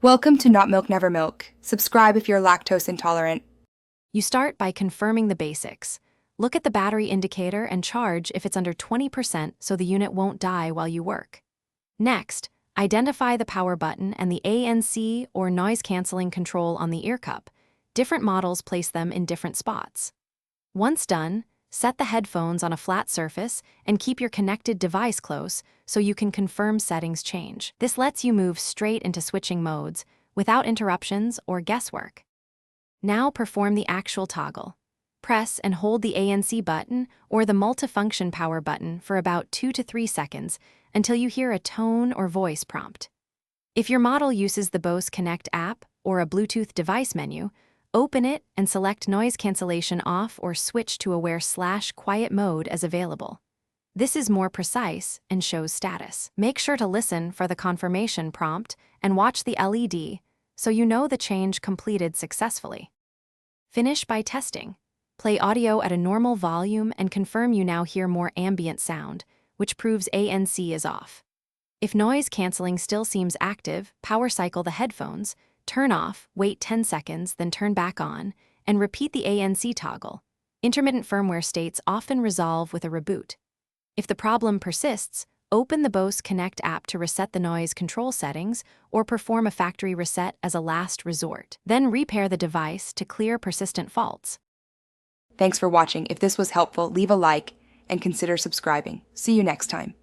Welcome to Not Milk Never Milk. Subscribe if you're lactose intolerant. You start by confirming the basics. Look at the battery indicator and charge if it's under 20% so the unit won't die while you work. Next, identify the power button and the ANC or noise-canceling control on the ear cup. Different models place them in different spots. Once done, set the headphones on a flat surface and keep your connected device close so you can confirm settings change. This lets you move straight into switching modes without interruptions or guesswork. Now perform the actual toggle. Press and hold the ANC button or the multifunction power button for about 2 to 3 seconds until you hear a tone or voice prompt. If your model uses the Bose Connect app or a Bluetooth device menu, open it and select noise cancellation off or switch to aware/quiet mode as available. This is more precise and shows status. Make sure to listen for the confirmation prompt and watch the LED so you know the change completed successfully. Finish by testing. Play audio at a normal volume and confirm you now hear more ambient sound, which proves ANC is off. If noise canceling still seems active, power cycle the headphones, turn off, wait 10 seconds, then turn back on, and repeat the ANC toggle. Intermittent firmware states often resolve with a reboot. If the problem persists, open the Bose Connect app to reset the noise control settings or perform a factory reset as a last resort. Then repair the device to clear persistent faults. Thanks for watching. If this was helpful, leave a like and consider subscribing. See you next time.